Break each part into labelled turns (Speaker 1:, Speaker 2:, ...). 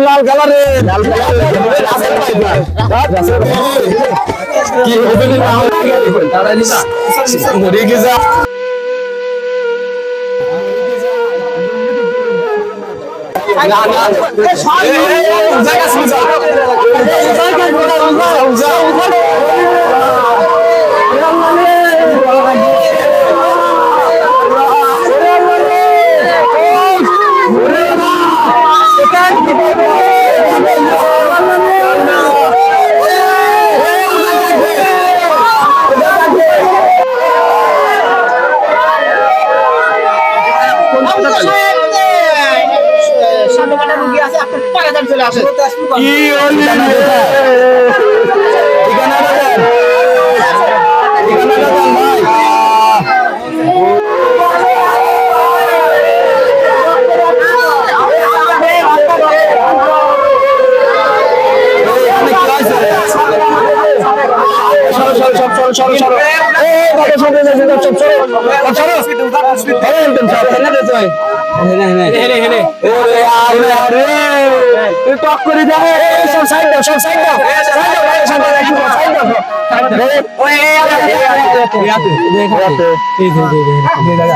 Speaker 1: লাল কালারে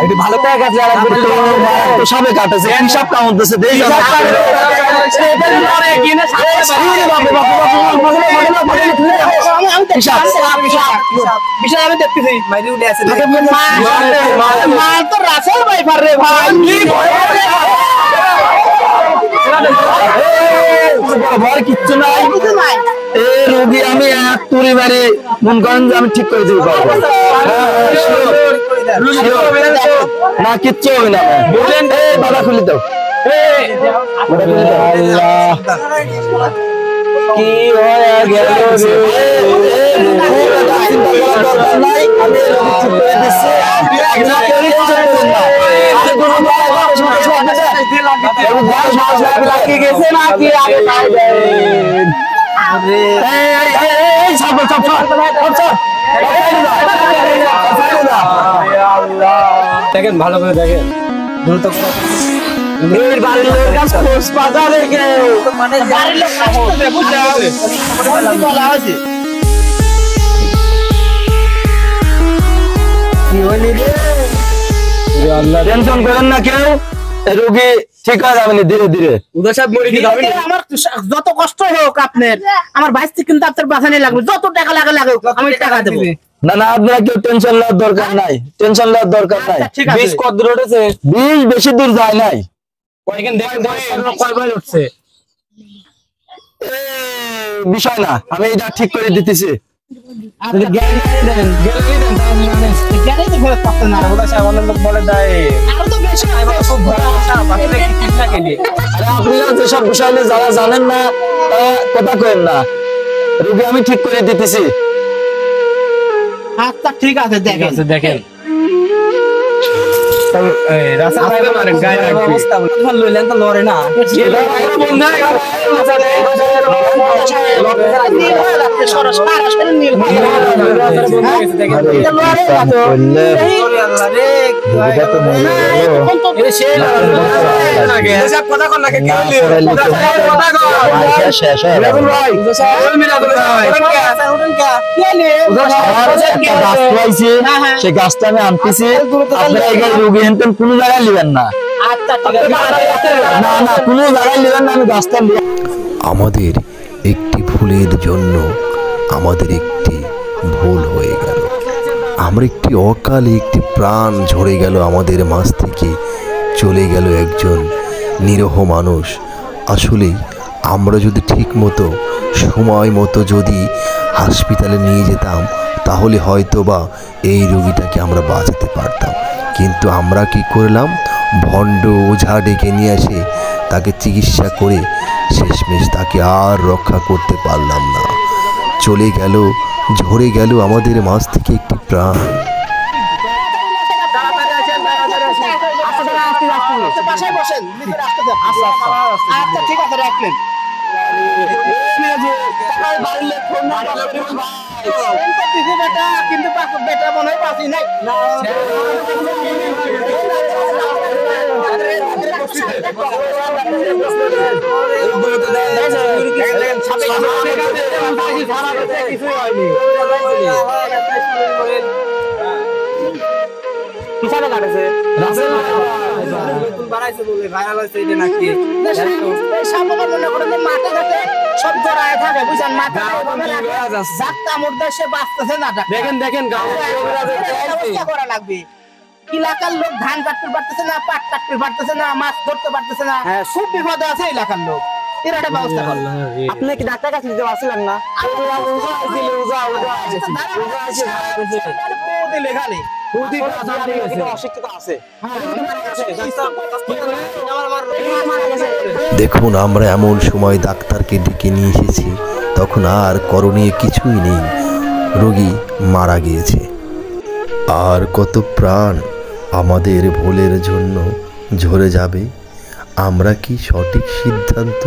Speaker 1: কি ভালো সবে কাটেছে হিসাব কাউন্টেছে কিচ্ছু নাই রোগী আমি এক পরিবারে মন করেন যে আমি ঠিক করে দিতে পারবো না কিচ্ছু হবে না বললেন বাবা খুলে দাও কি হয়ে গেল দেখেন ভালো করে দেখেন দ্রুত টেনশন করেন না কেউ রোগী ঠিক হয়ে যাবে ধীরে ধীরে
Speaker 2: আমার যত কষ্ট হোক আপনার আমার বাইশ থেকে কিন্তু আপনার বাঁচানি লাগবে যত টাকা লাগে লাগুক আমি টাকা দেবো
Speaker 1: না না আপনারা কেউ টেনশন নেওয়ার দরকার নাই টেনশন নেওয়ার দরকার নাই
Speaker 2: বীজ কত দূর উঠেছে
Speaker 1: বীজ বেশি দূর যায় নাই বিষয় না আমি এটা ঠিক করে দিতেছি যেসব বিষয় যারা জানেন না কথা কেন না রোগী আমি ঠিক করে দিতেছি
Speaker 2: আচ্ছা ঠিক আছে দেখেন
Speaker 1: সে গাছটা আমি আনতেছি রোগী হেনতেন কোন জায়গায় নিবেন না কোন জায়গায় নিবেন না আমি গাছটা
Speaker 3: আমাদের একটি ভুলের জন্য আমাদের একটি ভুল হয়ে গেল আমরা একটি অকালে একটি প্রাণ ঝরে গেল আমাদের মাঝ থেকে চলে গেল একজন নিরহ মানুষ আসলেই আমরা যদি ঠিক মতো সময় মতো যদি হাসপাতালে নিয়ে যেতাম তাহলে হয়তো বা এই রোগীটাকে আমরা বাঁচাতে পারতাম কিন্তু আমরা কি করলাম ভণ্ড ওঝা ডেকে নিয়ে এসে তাকে চিকিৎসা করে শেষমেশ তাকে আর রক্ষা করতে পারলাম না। চলে গেল, ঝরে গেল আমাদের মাঝ থেকে একটি প্রাণ।
Speaker 2: বাসায় বসেন, নিজের আসতে দেন। আচ্ছা ঠিক আছে, রাখলেন। কিন্তু বেটা মনে হয় পাচ্ছি নাই। পিছনে কাটেছে এলাকার লোক ধান কাটতে পারতেছে না, পাট কাটতে পারতেছে না, মাছ ধরতে পারতেছে না, খুব বিপদে আছে এলাকার লোক। এর একটা ব্যবস্থা করলো। আপনি কি ডাক্তার কাছে দিতে পারছিলেন না?
Speaker 3: দেখুন, আমরা এমন সময় ডাক্তারকে ডেকে নিয়ে এসেছি, তখন আর করণীয় কিছুই নেই, রোগী মারা গিয়েছে। আর কত প্রাণ আমাদের ভুলের জন্য ঝরে যাবে। আমরা কি সঠিক সিদ্ধান্ত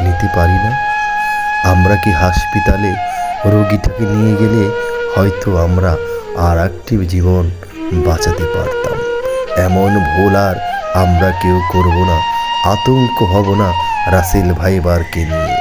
Speaker 3: নিতে পারি না? আমরা কি হাসপাতালে রোগীটাকে নিয়ে গেলে হয়তো আমরা আর একটি জীবন বাঁচাতে পারতাম। এমন ভুল আর আমরা কেউ করব না, আতঙ্ক হব না রাসেল ভাইবারকে নিয়ে।